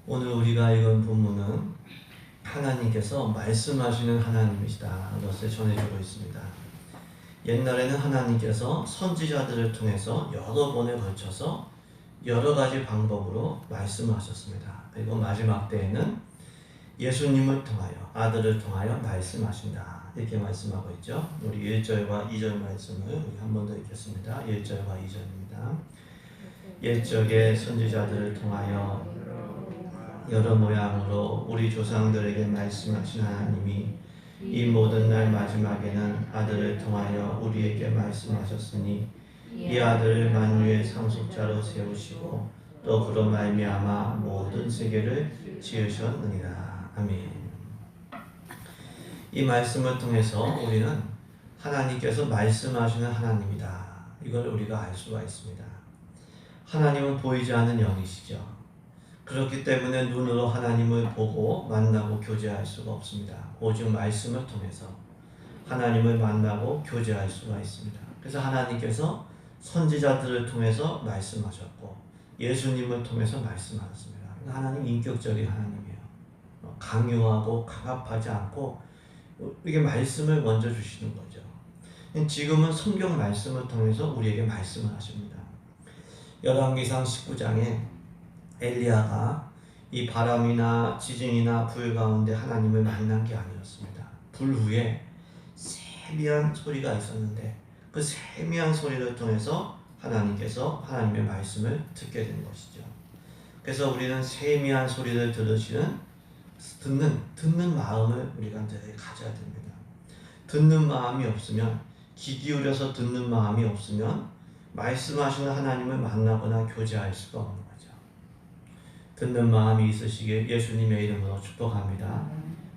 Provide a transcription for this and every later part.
오늘 우리가 읽은 본문은 하나님께서 말씀하시는 하나님이시다 것을 전해주고 있습니다. 옛날에는 하나님께서 선지자들을 통해서 여러 번에 걸쳐서 여러 가지 방법으로 말씀하셨습니다. 그리고 마지막 때에는 예수님을 통하여, 아들을 통하여 말씀하신다. 이렇게 말씀하고 있죠. 우리 1절과 2절 말씀을 우리 한 번 더 읽겠습니다. 1절과 2절입니다. 옛적의 선지자들을 통하여 여러 모양으로 우리 조상들에게 말씀하신 하나님이 이 모든 날 마지막에는 아들을 통하여 우리에게 말씀하셨으니 이 아들을 만유의 상속자로 세우시고 또 그로 말미암아 모든 세계를 지으셨느니라. 아멘. 이 말씀을 통해서 우리는 하나님께서 말씀하시는 하나님이다. 이걸 우리가 알 수가 있습니다. 하나님은 보이지 않는 영이시죠. 그렇기 때문에 눈으로 하나님을 보고 만나고 교제할 수가 없습니다. 오직 말씀을 통해서 하나님을 만나고 교제할 수가 있습니다. 그래서 하나님께서 선지자들을 통해서 말씀하셨고 예수님을 통해서 말씀하셨습니다. 하나님 인격적인 하나님이에요. 강요하고 강압하지 않고 이게 말씀을 먼저 주시는 거죠. 지금은 성경 말씀을 통해서 우리에게 말씀을 하십니다. 열왕기상 19장에 엘리야가 이 바람이나 지진이나 불 가운데 하나님을 만난 게 아니었습니다. 불 후에 세미한 소리가 있었는데 그 세미한 소리를 통해서 하나님께서 하나님의 말씀을 듣게 된 것이죠. 그래서 우리는 세미한 소리를 듣는 마음을 우리가 늘 가져야 됩니다. 듣는 마음이 없으면, 귀 기울여서 듣는 마음이 없으면 말씀하시는 하나님을 만나거나 교제할 수가 없는 거죠. 듣는 마음이 있으시길 예수님의 이름으로 축복합니다.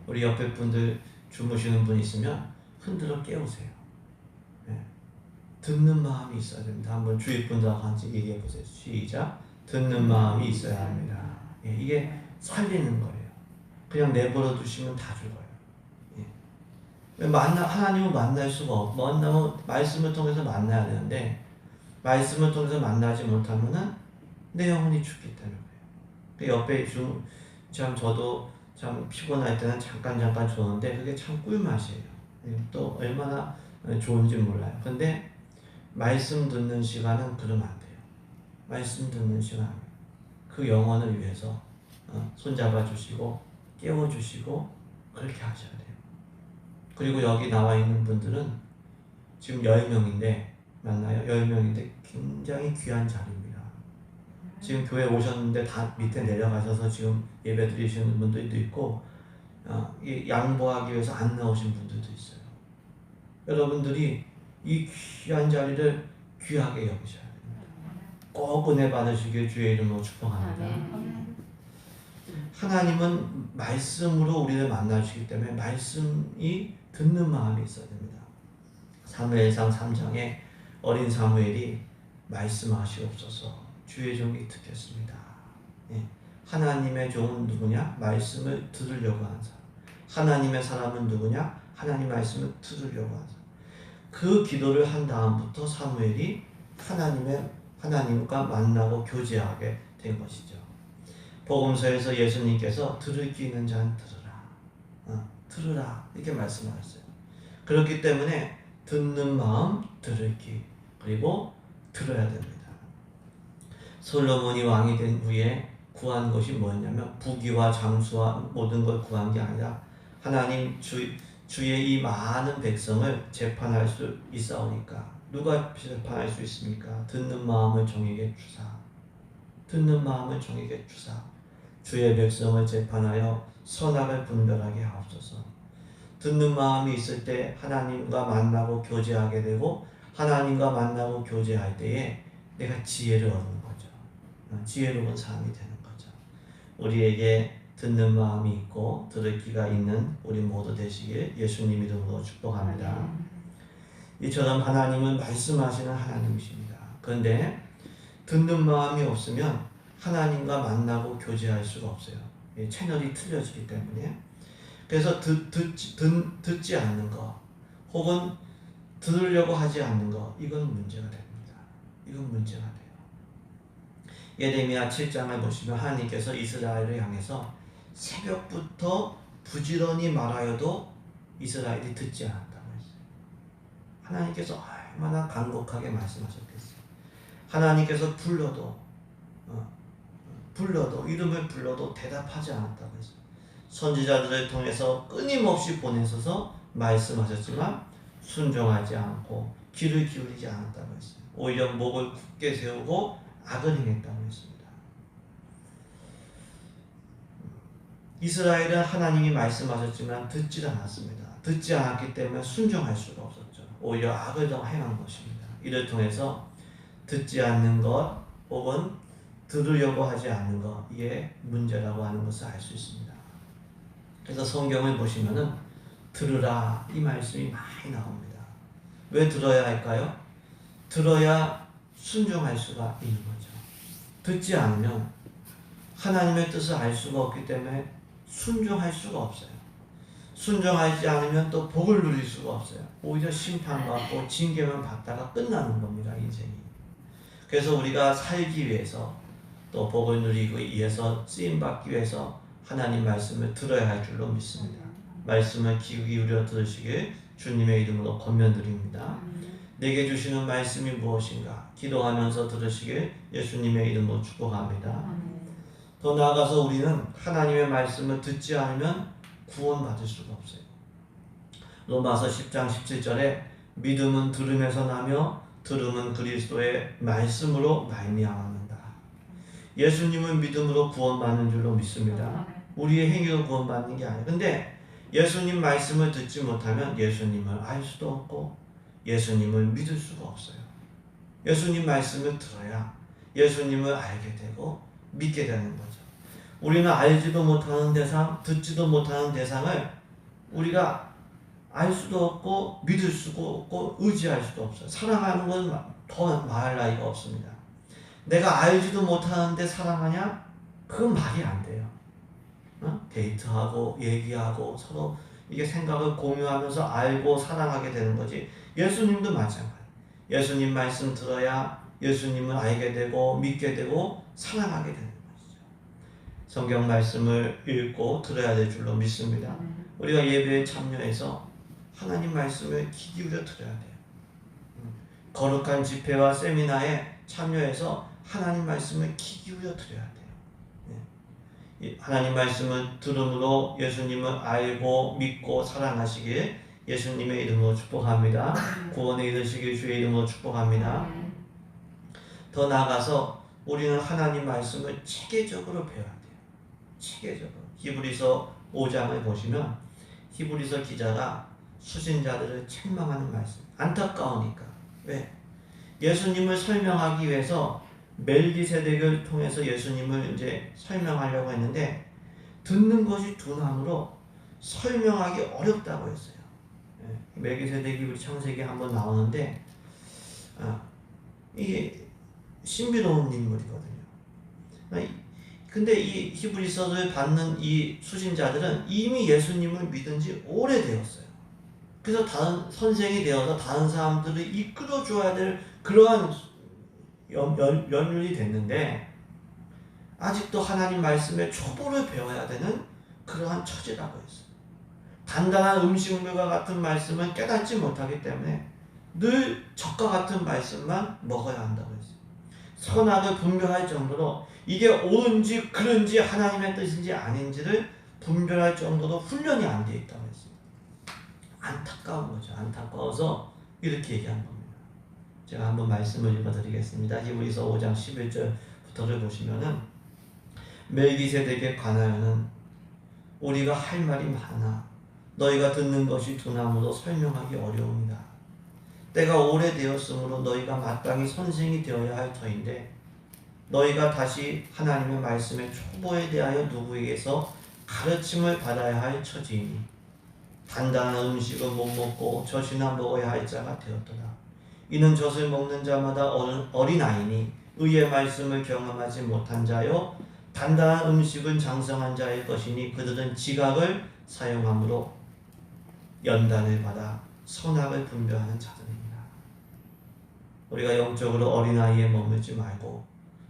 우리 옆에 분들 주무시는 분 있으면 흔들어 깨우세요. 네. 듣는 마음이 있어야 됩니다. 한번 주위 분들하고 같이 얘기해 보세요. 시작. 듣는 마음이 있어야 합니다. 예, 이게 살리는 거예요. 그냥 내버려 두시면 다 죽어요. 예. 하나님을 만날 수가 없고, 만나면 말씀을 통해서 만나야 되는데 말씀을 통해서 만나지 못하면은 내 영혼이 죽기 때문에. 그 옆에 저도 참 피곤할 때는 잠깐 좋은데 그게 참 꿀맛이에요. 또 얼마나 좋은지 몰라요. 근데 말씀 듣는 시간은 그러면 안 돼요. 말씀 듣는 시간 그 영혼을 위해서 손잡아 주시고 깨워 주시고 그렇게 하셔야 돼요. 그리고 여기 나와 있는 분들은 지금 10명인데 맞나요? 10명인데 굉장히 귀한 자리입니다. 지금 교회 오셨는데 다 밑에 내려가셔서 지금 예배 드리시는 분들도 있고 양보하기 위해서 안 나오신 분들도 있어요. 여러분들이 이 귀한 자리를 귀하게 여기셔야 됩니다. 꼭 은혜 받으시길 주의 이름으로 축복합니다. 하나님은 말씀으로 우리를 만나주시기 때문에 말씀이 듣는 마음이 있어야 됩니다. 사무엘상 3장에 어린 사무엘이 말씀하시옵소서 주의 종이 듣겠습니다. 예. 하나님의 종은 누구냐? 말씀을 들으려고 하는 사람. 하나님의 사람은 누구냐? 하나님 말씀을 들으려고 하는 사람. 그 기도를 한 다음부터 사무엘이 하나님과 만나고 교제하게 된 것이죠. 복음서에서 예수님께서 들을 귀 있는 자는 들으라. 들으라. 이렇게 말씀하셨어요. 그렇기 때문에 듣는 마음, 들을 귀, 그리고 들어야 됩니다. 솔로몬이 왕이 된 후에 구한 것이 뭐였냐면 부귀와 장수와 모든 걸 구한 게 아니라 하나님 주의 이 많은 백성을 재판할 수 있사오니까. 누가 재판할 수 있습니까? 듣는 마음을 종에게 주사. 듣는 마음을 종에게 주사. 주의 백성을 재판하여 선악을 분별하게 하옵소서. 듣는 마음이 있을 때 하나님과 만나고 교제하게 되고 하나님과 만나고 교제할 때에 내가 지혜를 얻는 거죠. 지혜로운 사람이 되는 거죠. 우리에게 듣는 마음이 있고 들을 귀가 있는 우리 모두 되시길 예수님 이름으로 축복합니다. 이처럼 하나님은 말씀하시는 하나님이십니다. 그런데 듣는 마음이 없으면 하나님과 만나고 교제할 수가 없어요. 채널이 틀려지기 때문에. 그래서 듣지 않는 거 혹은 들으려고 하지 않는 거, 이건 문제가 됩니다. 이건 문제가 돼요. 예레미야 7장을 보시면 하나님께서 이스라엘을 향해서 새벽부터 부지런히 말하여도 이스라엘이 듣지 않았다고 했어요. 하나님께서 얼마나 간곡하게 말씀하셨겠어요. 하나님께서 불러도 이름을 불러도 대답하지 않았다고 했어요. 선지자들을 통해서 끊임없이 보내셔서 말씀하셨지만 순종하지 않고 귀를 기울이지 않았다고 했어요. 오히려 목을 굳게 세우고 악을 행했다고 했습니다. 이스라엘은 하나님이 말씀하셨지만 듣지 않았습니다. 듣지 않았기 때문에 순종할 수가 없었죠. 오히려 악을 더 행한 것입니다. 이를 통해서 듣지 않는 것 혹은 들으려고 하지 않는 것, 이게 문제라고 하는 것을 알 수 있습니다. 그래서 성경을 보시면은 들으라 이 말씀이 많이 나옵니다. 왜 들어야 할까요? 들어야 순종할 수가 있는 거죠. 듣지 않으면 하나님의 뜻을 알 수가 없기 때문에 순종할 수가 없어요. 순종하지 않으면 또 복을 누릴 수가 없어요. 오히려 심판받고 징계만 받다가 끝나는 겁니다, 인생이. 그래서 우리가 살기 위해서 또 복을 누리기 위해서 쓰임받기 위해서 하나님 말씀을 들어야 할 줄로 믿습니다. 말씀을 귀 기울여 들으시길 주님의 이름으로 권면드립니다. 내게 주시는 말씀이 무엇인가 기도하면서 들으시길 예수님의 이름으로 축복합니다. 더 나아가서 우리는 하나님의 말씀을 듣지 않으면 구원받을 수가 없어요. 로마서 10장 17절에 믿음은 들음에서 나며 들음은 그리스도의 말씀으로 말미암는다. 예수님은 믿음으로 구원받는 줄로 믿습니다. 우리의 행위로 구원받는 게 아니에요. 근데 예수님 말씀을 듣지 못하면 예수님을 알 수도 없고 예수님을 믿을 수가 없어요. 예수님 말씀을 들어야 예수님을 알게 되고 믿게 되는 거죠. 우리는 알지도 못하는 대상, 듣지도 못하는 대상을 우리가 알 수도 없고 믿을 수도 없고 의지할 수도 없어요. 사랑하는 건 더 말할 나위가 없습니다. 내가 알지도 못하는데 사랑하냐? 그건 말이 안 돼요. 데이트하고 얘기하고 서로 이게 생각을 공유하면서 알고 사랑하게 되는 거지. 예수님도 마찬가지예요. 예수님 말씀 들어야 예수님을 알게 되고 믿게 되고 사랑하게 되는 것이죠. 성경 말씀을 읽고 들어야 될 줄로 믿습니다. 우리가 예배에 참여해서 하나님 말씀을 귀 기울여 들어야 돼요. 거룩한 집회와 세미나에 참여해서 하나님 말씀을 귀 기울여 들어야 돼요. 하나님 말씀을 들음으로 예수님을 알고 믿고 사랑하시길 예수님의 이름으로 축복합니다. 구원에 이르시길 주의 이름으로 축복합니다. 더 나아가서 우리는 하나님 말씀을 체계적으로 배워야 돼요. 체계적으로. 히브리서 5장을 보시면 히브리서 기자가 수신자들을 책망하는 말씀. 안타까우니까. 왜? 예수님을 설명하기 위해서 멜기세덱을 통해서 예수님을 이제 설명하려고 했는데 듣는 것이 둔함으로 설명하기 어렵다고 했어요. 멜기세덱이 우리 창세기에 한번 나오는데 이게 신비로운 인물이거든요. 근데 이 히브리서를 받는 이 수신자들은 이미 예수님을 믿은 지 오래되었어요. 그래서 다른 선생이 되어서 다른 사람들을 이끌어줘야 될 그러한 연륜이 됐는데 아직도 하나님 말씀의 초보를 배워야 되는 그러한 처지라고 했어요. 단단한 음식물과 같은 말씀을 깨닫지 못하기 때문에 늘 적과 같은 말씀만 먹어야 한다고 했어요. 선악을 분별할 정도로 이게 옳은지 그른지 하나님의 뜻인지 아닌지를 분별할 정도로 훈련이 안 되어 있다고 했어요. 안타까운 거죠. 안타까워서 이렇게 얘기한 겁니다. 제가 한번 말씀을 읽어드리겠습니다. 히브리서 5장 11절부터를 보시면은 멜기세덱에 관하여는 우리가 할 말이 많아 너희가 듣는 것이 둔함으로 설명하기 어려웁니다. 때가 오래되었으므로 너희가 마땅히 선생이 되어야 할 터인데 너희가 다시 하나님의 말씀의 초보에 대하여 누구에게서 가르침을 받아야 할 처지이니 단단한 음식은 못 먹고 젖이나 먹어야 할 자가 되었도다. 이는 젖을 먹는 자마다 어린아이니 의의 말씀을 경험하지 못한 자요 단단한 음식은 장성한 자의 것이니 그들은 지각을 사용함으로 연단을 받아 선악을 분별하는 자들입니다. 우리가 영적으로 어린아이에 머물지 말고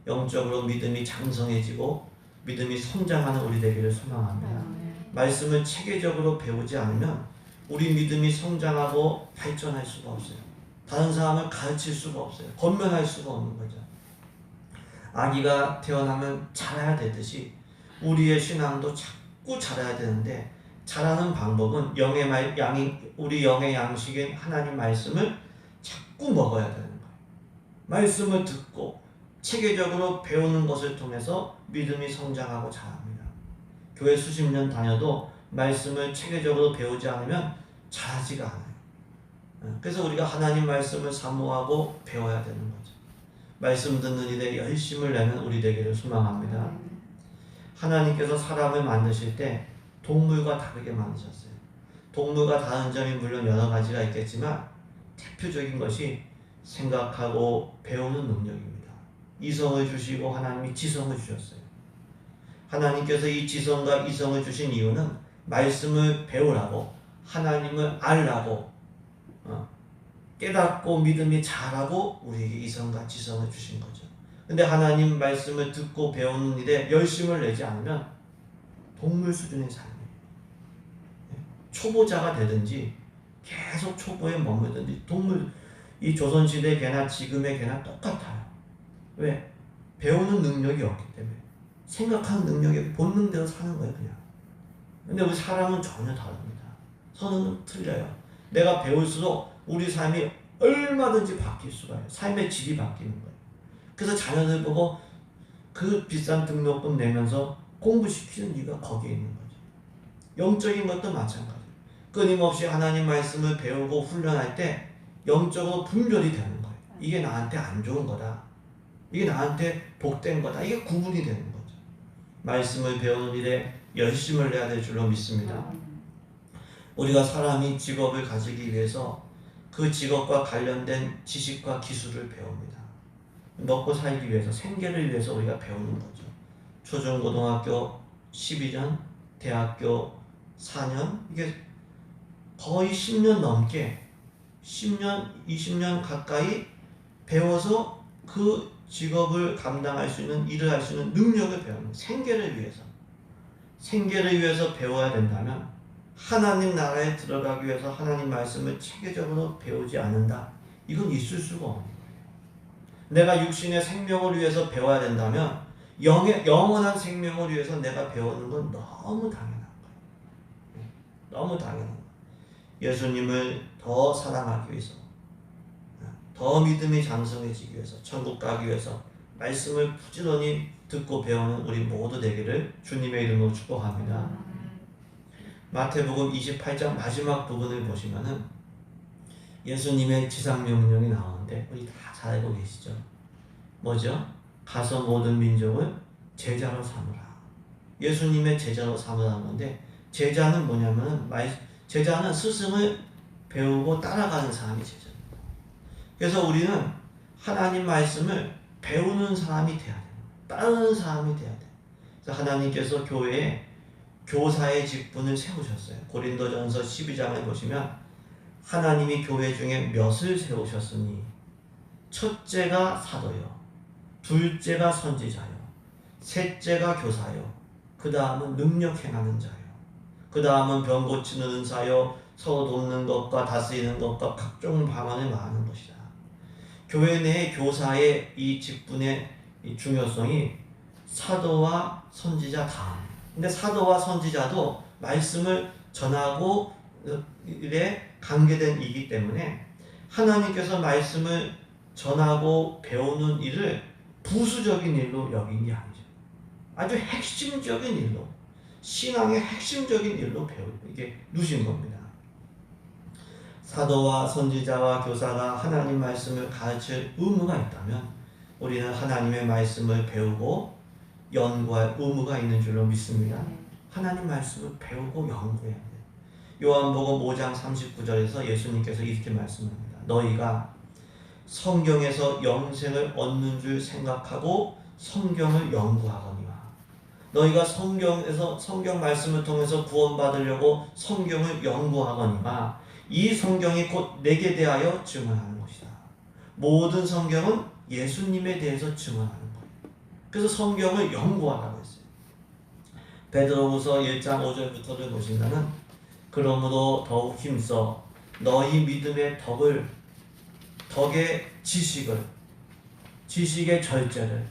영적으로 믿음이 장성해지고 믿음이 성장하는 우리 되기를 소망합니다. 말씀을 체계적으로 배우지 않으면 우리 믿음이 성장하고 발전할 수가 없어요. 다른 사람을 가르칠 수가 없어요. 권면할 수가 없는 거죠. 아기가 태어나면 자라야 되듯이 우리의 신앙도 자꾸 자라야 되는데, 자라는 방법은 우리 영의 양식인 하나님 말씀을 자꾸 먹어야 되는 거예요. 말씀을 듣고 체계적으로 배우는 것을 통해서 믿음이 성장하고 자랍니다. 교회 수십 년 다녀도 말씀을 체계적으로 배우지 않으면 자라지가 않아요. 그래서 우리가 하나님 말씀을 사모하고 배워야 되는 거죠. 말씀 듣는 일에 열심을 내는 우리 되기를 소망합니다. 하나님께서 사람을 만드실 때 동물과 다르게 만드셨어요. 동물과 다른 점이 물론 여러 가지가 있겠지만 대표적인 것이 생각하고 배우는 능력입니다. 이성을 주시고 하나님이 지성을 주셨어요. 하나님께서 이 지성과 이성을 주신 이유는 말씀을 배우라고, 하나님을 알라고, 깨닫고 믿음이 자라고 우리에게 이성과 지성을 주신 거죠. 근데 하나님 말씀을 듣고 배우는 일에 열심을 내지 않으면 동물 수준의 삶이에요. 초보자가 되든지 계속 초보에 머물든지 이 조선시대 개나 지금의 개나 똑같아요. 왜? 배우는 능력이 없기 때문에. 생각하는 능력이 본능대로 사는 거예요, 그냥. 근데 우리 사람은 전혀 다릅니다. 선은 틀려요. 내가 배울수록 우리 삶이 얼마든지 바뀔 수가 있어요. 삶의 질이 바뀌는 거예요. 그래서 자녀들 보고 그 비싼 등록금 내면서 공부시키는 이유가 거기에 있는 거죠. 영적인 것도 마찬가지예요. 끊임없이 하나님 말씀을 배우고 훈련할 때 영적으로 분별이 되는 거예요. 이게 나한테 안 좋은 거다. 이게 나한테 복된 거다. 이게 구분이 되는 거죠. 말씀을 배우는 일에 열심을 내야 될 줄로 믿습니다. 우리가 사람이 직업을 가지기 위해서 그 직업과 관련된 지식과 기술을 배웁니다. 먹고 살기 위해서, 생계를 위해서 우리가 배우는 거죠. 초중고등학교 12년, 대학교 4년, 이게 거의 10년 넘게 10년, 20년 가까이 배워서 그 직업을 감당할 수 있는, 일을 할 수 있는 능력을 배우는, 생계를 위해서 배워야 된다면 하나님 나라에 들어가기 위해서 하나님 말씀을 체계적으로 배우지 않는다. 이건 있을 수가 없는 거예요. 내가 육신의 생명을 위해서 배워야 된다면 영원한 생명을 위해서 내가 배우는 건 너무 당연한 거예요. 너무 당연한 거예요. 예수님을 더 사랑하기 위해서, 더 믿음이 장성해지기 위해서, 천국 가기 위해서 말씀을 부지런히 듣고 배우는 우리 모두 되기를 주님의 이름으로 축복합니다. 마태복음 28장 마지막 부분을 보시면은 예수님의 지상명령이 나오는데 우리 다 잘 알고 계시죠? 뭐죠? 가서 모든 민족을 제자로 삼으라. 예수님의 제자로 삼으라는 건데, 제자는 뭐냐면은 제자는 스승을 배우고 따라가는 사람이 제자입니다. 그래서 우리는 하나님 말씀을 배우는 사람이 돼야 돼요. 따르는 사람이 돼야 돼요. 그래서 하나님께서 교회에 교사의 직분을 세우셨어요. 고린도전서 12장을 보시면 하나님이 교회 중에 몇을 세우셨으니 첫째가 사도요, 둘째가 선지자요, 셋째가 교사요, 그 다음은 능력 행하는 자요, 그 다음은 병 고치는 은사요, 서로 돕는 것과 다스리는 것과 각종 방언을 말하는 것이다. 교회 내의 교사의 이 직분의 이 중요성이 사도와 선지자 다음. 근데 사도와 선지자도 말씀을 전하고 일에 관계된 이기 때문에 하나님께서 말씀을 전하고 배우는 일을 부수적인 일로 여긴 게 아니죠. 아주 핵심적인 일로, 신앙의 핵심적인 일로 이게 누신 겁니다. 사도와 선지자와 교사가 하나님 말씀을 가르칠 의무가 있다면 우리는 하나님의 말씀을 배우고 연구할 의무가 있는 줄로 믿습니다. 하나님 말씀을 배우고 연구해야 돼요. 요한복음 5장 39절에서 예수님께서 이렇게 말씀합니다. 너희가 성경에서 영생을 얻는 줄 생각하고 성경을 연구하거니와. 너희가 성경 말씀을 통해서 구원받으려고 성경을 연구하거니와 이 성경이 곧 내게 대하여 증언하는 것이다. 모든 성경은 예수님에 대해서 증언하는 거예요. 그래서 성경을 연구하라고 했어요. 베드로후서 1장 5절부터를 보신다면 그러므로 더욱 힘써 너희 믿음의 덕의 지식의 절제를,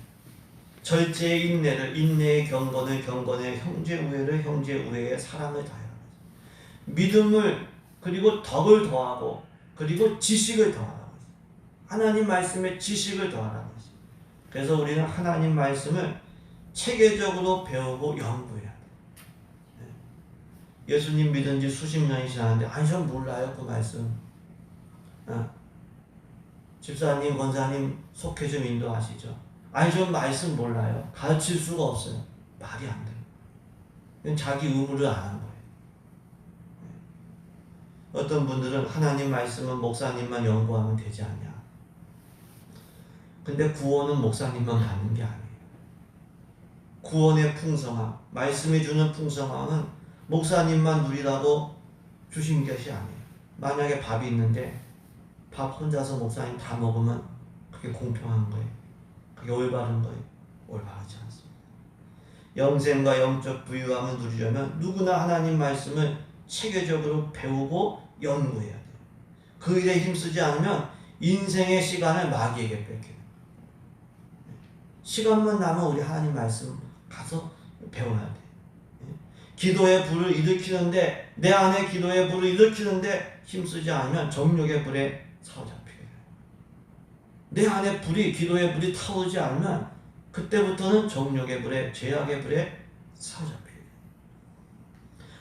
절제의 인내를, 인내의 경건을, 경건의 형제 우애를, 형제 우애의 사랑을 다하라. 믿음을 그리고 덕을 더하고 그리고 지식을 더하라고 했어요. 하나님 말씀에 지식을 더하라고 했어요. 그래서 우리는 하나님 말씀을 체계적으로 배우고 연구해야 돼요. 예수님 믿은 지 수십 년이 지났는데 아니 전 몰라요 그 말씀. 집사님, 권사님 속해 좀 인도하시죠. 아니 전 말씀 몰라요. 가르칠 수가 없어요. 말이 안 돼요. 그건 자기 의무를 안 한 거예요. 어떤 분들은 하나님 말씀은 목사님만 연구하면 되지 않냐. 근데 구원은 목사님만 받는 게 아니에요. 구원의 풍성함, 말씀이 주는 풍성함은 목사님만 누리라고 주신 것이 아니에요. 만약에 밥이 있는데 밥 혼자서 목사님 다 먹으면 그게 공평한 거예요. 그게 올바른 거예요. 올바르지 않습니다. 영생과 영적 부유함을 누리려면 누구나 하나님 말씀을 체계적으로 배우고 연구해야 돼요. 그 일에 힘쓰지 않으면 인생의 시간을 마귀에게 뺏겨요. 시간만 나면 우리 하나님 말씀 가서 배워야 돼요. 기도의 불을 일으키는데 내 안에 기도의 불을 일으키는데 힘쓰지 않으면 정욕의 불에 사로잡히게 돼요. 내 안에 불이 기도의 불이 타오르지 않으면 그때부터는 정욕의 불에 죄악의 불에 사로잡히게 돼요.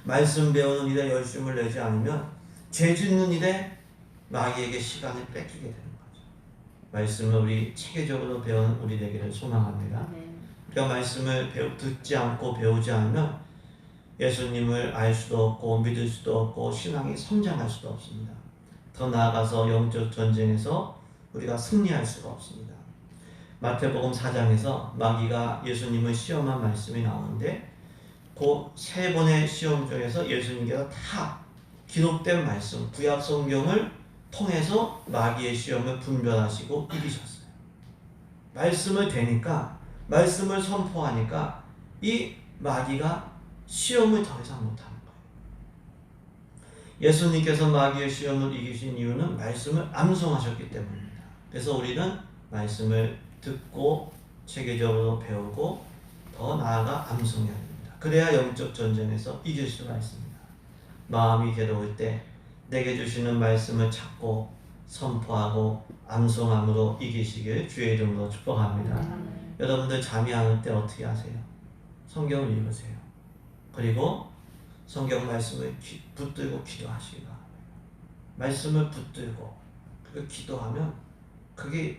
말씀 배우는 일에 열심을 내지 않으면 죄 짓는 일에 마귀에게 시간을 뺏기게 되는 거죠. 말씀을 우리 체계적으로 배우는 우리 되기를 소망합니다. 우리가 말씀을 듣지 않고 배우지 않으면 예수님을 알 수도 없고 믿을 수도 없고 신앙이 성장할 수도 없습니다. 더 나아가서 영적 전쟁에서 우리가 승리할 수가 없습니다. 마태복음 4장에서 마귀가 예수님을 시험한 말씀이 나오는데 그 세 번의 시험 중에서 예수님께서 다 기록된 말씀, 구약 성경을 통해서 마귀의 시험을 분별하시고 이기셨어요. 말씀을 대니까, 말씀을 선포하니까 이 마귀가 시험을 더 이상 못하는 거예요. 예수님께서 마귀의 시험을 이기신 이유는 말씀을 암송하셨기 때문입니다. 그래서 우리는 말씀을 듣고 체계적으로 배우고 더 나아가 암송해야 됩니다. 그래야 영적 전쟁에서 이길 수가 있습니다. 마음이 괴로울 때 내게 주시는 말씀을 찾고 선포하고 암송함으로 이기시길 주의 이름으로 축복합니다. 여러분들 잠이 안 올 때 어떻게 하세요? 성경을 읽으세요. 그리고 성경 말씀을 붙들고 기도하시기 바랍니다. 말씀을 붙들고 그리고 기도하면 그게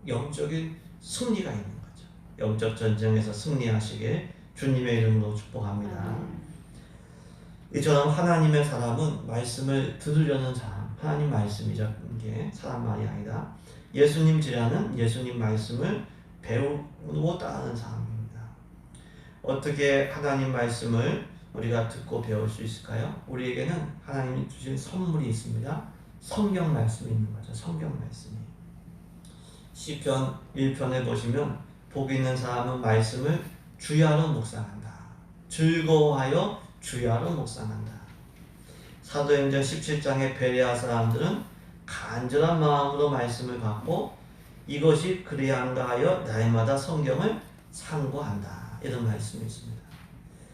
영적인 승리가 있는 거죠. 영적 전쟁에서 승리하시길 주님의 이름으로 축복합니다. 이처럼 하나님의 사람은 말씀을 들으려는 사람, 하나님 말씀이죠. 이게 사람만이 아니라 예수님 지라는 예수님 말씀을 배우고 따르는 사람입니다. 어떻게 하나님 말씀을 우리가 듣고 배울 수 있을까요? 우리에게는 하나님이 주신 선물이 있습니다. 성경 말씀이 있는 거죠. 성경 말씀이. 시편 1편에 보시면 복 있는 사람은 말씀을 주야로 묵상한다. 즐거워하여 주야로 묵상한다. 사도행전 17장의 베레아 사람들은 간절한 마음으로 말씀을 받고 이것이 그리한가 하여 날마다 성경을 상고한다. 이런 말씀이 있습니다.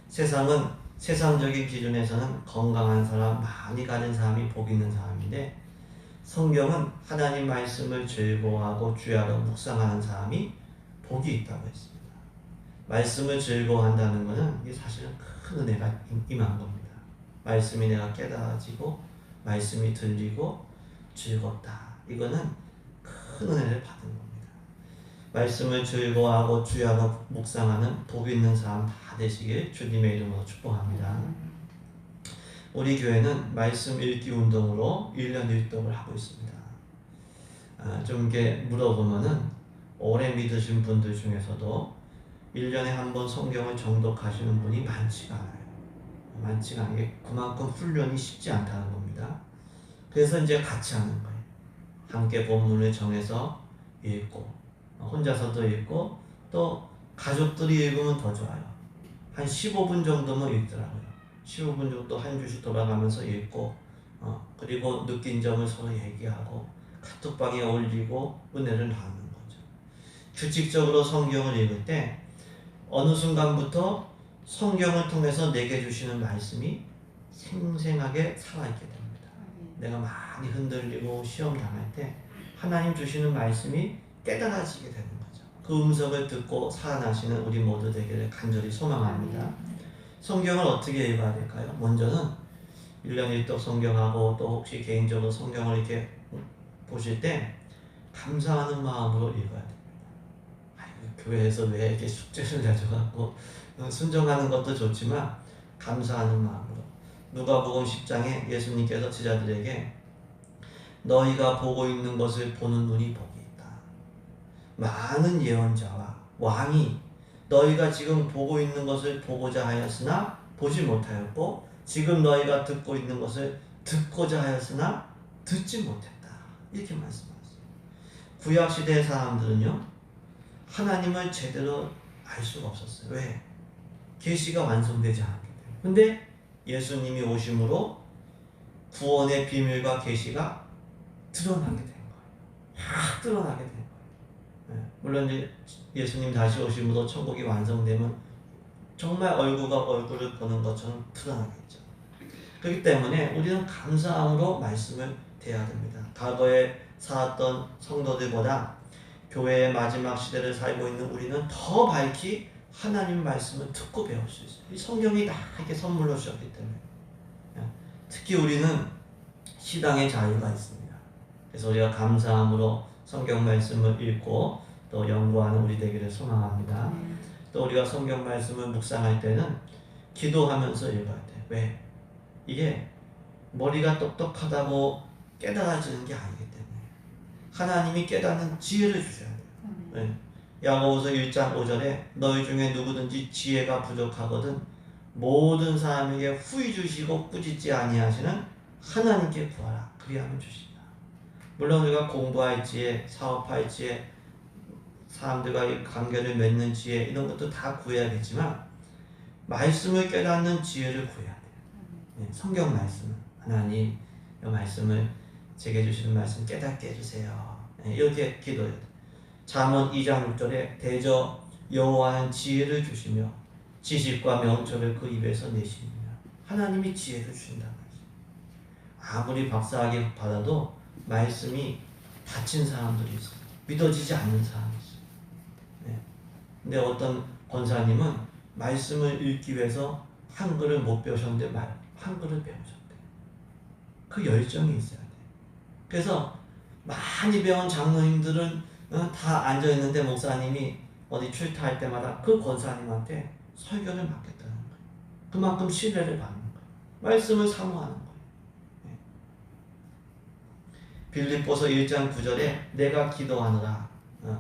세상은 세상적인 기준에서는 건강한 사람, 많이 가진 사람이 복 있는 사람인데 성경은 하나님 말씀을 즐거워하고 주야로 묵상하는 사람이 복이 있다고 했습니다. 말씀을 즐거워한다는 것은 이게 사실은 큰 은혜가 임한 겁니다. 말씀이 내가 깨달아지고 말씀이 들리고 즐겁다. 이거는 큰 은혜를 받은 겁니다. 말씀을 즐거워하고 주야로 묵상하는 복 있는 사람 다 되시길 주님의 이름으로 축복합니다. 우리 교회는 말씀 읽기 운동으로 1년 1독을 하고 있습니다. 좀 이렇게 물어보면은 오래 믿으신 분들 중에서도 1년에 한 번 성경을 정독하시는 분이 많지가 않아요. 많지가 않게 그만큼 훈련이 쉽지 않다는 겁니다. 그래서 이제 같이 하는 거예요. 함께 본문을 정해서 읽고 혼자서도 읽고 또 가족들이 읽으면 더 좋아요. 한 15분 정도면 읽더라고요. 15분 정도 한 주씩 돌아가면서 읽고 그리고 느낀 점을 서로 얘기하고 카톡방에 올리고 은혜를 나누는 거죠. 규칙적으로 성경을 읽을 때 어느 순간부터 성경을 통해서 내게 주시는 말씀이 생생하게 살아있게 됩니다. 내가 많이 흔들리고 시험 당할 때 하나님 주시는 말씀이 깨달아지게 되는 거죠. 그 음성을 듣고 살아나시는 우리 모두 되기를 간절히 소망합니다. 성경을 어떻게 읽어야 될까요? 먼저는 1년 1독 성경하고 또 혹시 개인적으로 성경을 이렇게 보실 때 감사하는 마음으로 읽어야 됩니다. 교회에서 왜 이렇게 숙제를 내줘갖고 순종하는 것도 좋지만 감사하는 마음으로. 누가복음 10장에 예수님께서 제자들에게 너희가 보고 있는 것을 보는 눈이 복이 있다. 많은 예언자와 왕이 너희가 지금 보고 있는 것을 보고자 하였으나 보지 못하였고 지금 너희가 듣고 있는 것을 듣고자 하였으나 듣지 못했다. 이렇게 말씀하셨어요. 구약시대의 사람들은요 하나님을 제대로 알 수가 없었어요. 왜? 계시가 완성되지 않았기 때문에. 근데 예수님이 오심으로 구원의 비밀과 계시가 드러나게 된 거예요. 확 드러나게 된 거예요. 물론 이제 예수님 다시 오심으로 천국이 완성되면 정말 얼굴과 얼굴을 보는 것처럼 드러나겠죠. 그렇기 때문에 우리는 감사함으로 말씀을 대해야 됩니다. 과거에 살았던 성도들보다 교회의 마지막 시대를 살고 있는 우리는 더 밝히 하나님 말씀을 듣고 배울 수 있어요. 이 성경이 나에게 선물로 주셨기 때문에. 특히 우리는 시당의 자유가 있습니다. 그래서 우리가 감사함으로 성경 말씀을 읽고 또 연구하는 우리 되기를 소망합니다. 또 우리가 성경 말씀을 묵상할 때는 기도하면서 읽어야 돼요. 왜? 이게 머리가 똑똑하다고 깨달아지는 게 아니기 때문에 하나님이 깨닫는 지혜를 주셔야 돼요. 네. 야고보서 1장 5절에 너희 중에 누구든지 지혜가 부족하거든 모든 사람에게 후히 주시고 꾸짖지 아니하시는 하나님께 구하라. 그리하면 주신다. 물론 우리가 공부할 지혜, 사업할 지혜, 사람들과의 관계를 맺는 지혜 이런 것도 다 구해야겠지만 말씀을 깨닫는 지혜를 구해야 돼요. 네. 성경 말씀은 하나님 이 말씀을 제게 주시는 말씀 깨닫게 해주세요. 네. 이렇게 기도해야 돼요. 잠언 2장 6절에 대저 여호와는 지혜를 주시며 지식과 명철을 그 입에서 내시느니라. 하나님이 지혜를 주신다는 거죠. 아무리 박사학위 받아도 말씀이 닫힌 사람들이 있어요. 믿어지지 않는 사람이 있어요. 네. 근데 어떤 권사님은 말씀을 읽기 위해서 한글을 못 배우셨는데 한글을 배우셨대요. 그 열정이 있어야 돼요. 그래서 많이 배운 장로님들은 다 앉아있는데 목사님이 어디 출타할 때마다 그 권사님한테 설교를 맡겠다는 거예요. 그만큼 신뢰를 받는 거예요. 말씀을 사모하는 거예요. 네. 빌립보서 1장 9절에 내가 기도하노라.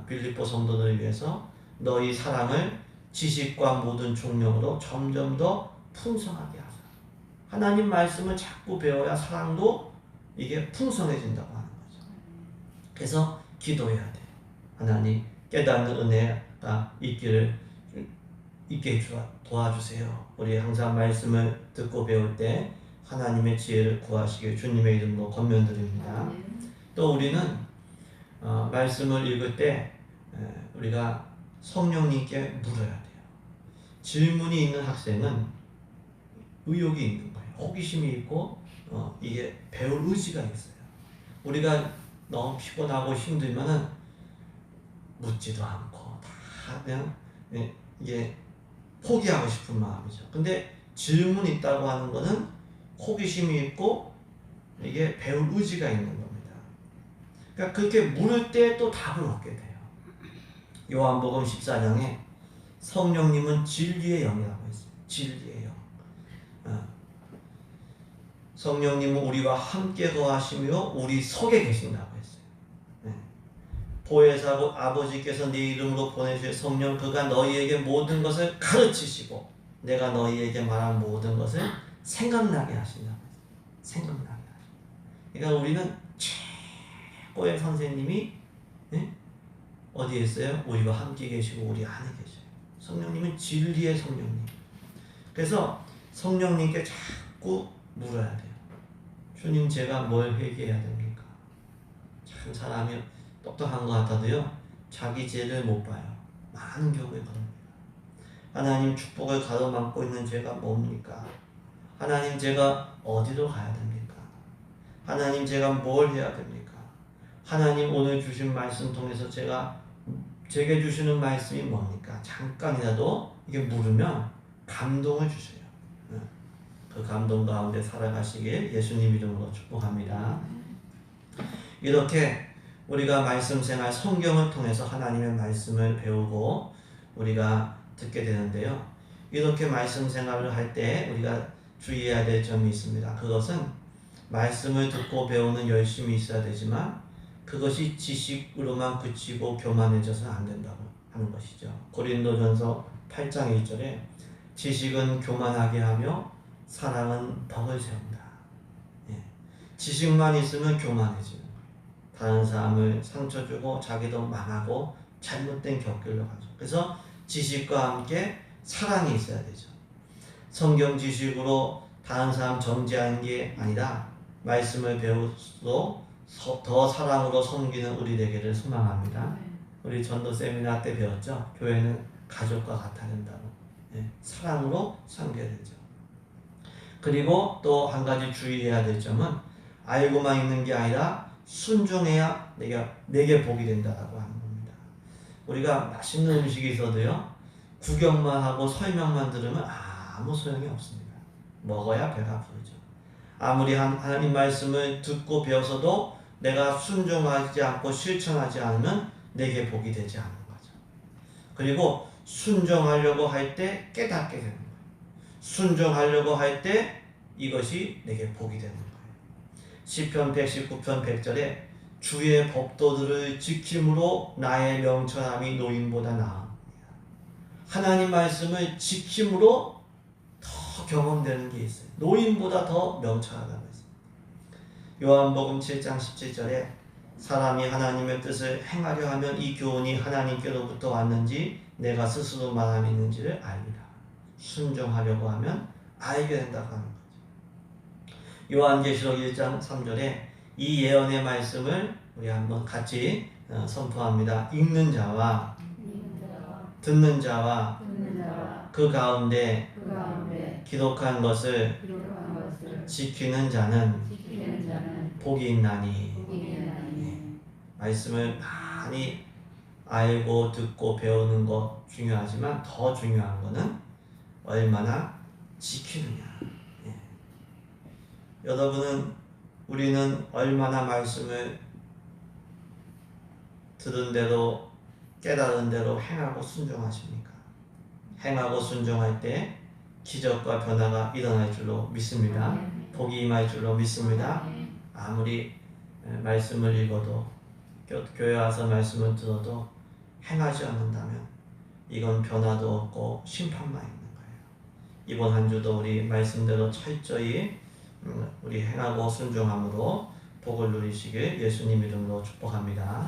빌립보 성도들을 위해서 너희 사랑을 지식과 모든 총명으로 점점 더 풍성하게 하사. 하나님 말씀을 자꾸 배워야 사랑도 이게 풍성해진다고 하는 거죠. 그래서 기도해야 돼요. 하나님 깨닫는 은혜가 있게 도와주세요. 우리 항상 말씀을 듣고 배울 때 하나님의 지혜를 구하시길 주님의 이름으로 권면드립니다. 또 우리는 말씀을 읽을 때 우리가 성령님께 물어야 돼요. 질문이 있는 학생은 의욕이 있는 거예요. 호기심이 있고 이게 배울 의지가 있어요. 우리가 너무 피곤하고 힘들면은 묻지도 않고 다 그냥 이게 포기하고 싶은 마음이죠. 근데 질문이 있다고 하는 거는 호기심이 있고 이게 배울 의지가 있는 겁니다. 그러니까 그렇게 물을 때 또 답을 얻게 돼요. 요한복음 14장에 성령님은 진리의 영이라고 했어요. 진리의 영. 성령님은 우리와 함께 거하시며 우리 속에 계신다고 했어요. 보혜사고 아버지께서 네 이름으로 보내주실 성령 그가 너희에게 모든 것을 가르치시고 내가 너희에게 말한 모든 것을 생각나게 하신다고 했어요. 생각나게 하신다. 그러니까 우리는 최고의 선생님이 어디에 있어요? 우리와 함께 계시고 우리 안에 계셔요. 성령님은 진리의 성령님. 그래서 성령님께 자꾸 물어야 돼요. 주님, 제가 뭘 회개해야 됩니까? 참 사람이 똑똑한 것 같아도요, 자기 죄를 못 봐요. 많은 경우에 그럽니다. 하나님, 축복을 가로막고 있는 죄가 뭡니까? 하나님, 제가 어디로 가야 됩니까? 하나님, 제가 뭘 해야 됩니까? 하나님, 오늘 주신 말씀 통해서 제게 주시는 말씀이 뭡니까? 잠깐이라도 이게 물으면 감동을 주세요. 그 감동 가운데 살아가시길 예수님 이름으로 축복합니다. 이렇게 우리가 말씀 생활, 성경을 통해서 하나님의 말씀을 배우고 우리가 듣게 되는데요. 이렇게 말씀 생활을 할 때 우리가 주의해야 될 점이 있습니다. 그것은 말씀을 듣고 배우는 열심이 있어야 되지만 그것이 지식으로만 그치고 교만해져서는 안 된다고 하는 것이죠. 고린도전서 8장 1절에 지식은 교만하게 하며 사랑은 덕을 세운다. 예. 지식만 있으면 교만해지는 거예요. 다른 사람을 상처 주고 자기도 망하고 잘못된 곁길로 가죠. 그래서 지식과 함께 사랑이 있어야 되죠. 성경 지식으로 다른 사람 정죄하는 게 아니라 말씀을 배울수록 더 사랑으로 섬기는 우리 되기를 소망합니다. 우리 전도 세미나 때 배웠죠. 교회는 가족과 같아야 된다고. 예, 사랑으로 섬겨야 되죠. 그리고 또 한 가지 주의해야 될 점은 알고만 있는 게 아니라 순종해야 내게 복이 된다라고 하는 겁니다. 우리가 맛있는 음식이 있어도요, 구경만 하고 설명만 들으면 아무 소용이 없습니다. 먹어야 배가 부르죠. 아무리 하나님 말씀을 듣고 배워서도 내가 순종하지 않고 실천하지 않으면 내게 복이 되지 않는 거죠. 그리고 순종하려고 할 때 깨닫게 되는 거예요. 순종하려고 할 때 이것이 내게 복이 되는 거예요. 시편 119편 100절에 주의 법도들을 지킴으로 나의 명철함이 노인보다 나아. 하나님 말씀을 지킴으로 더 경험되는 게 있어요. 노인보다 더 명철하다고 했어요. 요한복음 7장 17절에 사람이 하나님의 뜻을 행하려 하면 이 교훈이 하나님께로부터 왔는지 내가 스스로 말함이 있는지를 알리라. 순종하려고 하면 알게 된다고 하는 거죠. 요한계시록 1장 3절에 이 예언의 말씀을 우리 한번 같이 선포합니다. 읽는 자와 듣는 자와 그 가운데 기록한 것을 지키는 자는 복이 있나니. 말씀을 많이 알고 듣고 배우는 것 중요하지만 더 중요한 것은 얼마나 지키느냐. 우리는 얼마나 말씀을 들은 대로 깨달은 대로 행하고 순종하십니까? 행하고 순종할 때 기적과 변화가 일어날 줄로 믿습니다. 복이 임할 줄로 믿습니다. 아무리 말씀을 읽어도 교회 와서 말씀을 들어도 행하지 않는다면 이건 변화도 없고 심판만 있는 거예요. 이번 한 주도 우리 말씀대로 철저히 우리 행하고 순종함으로 복을 누리시길 예수님 이름으로 축복합니다.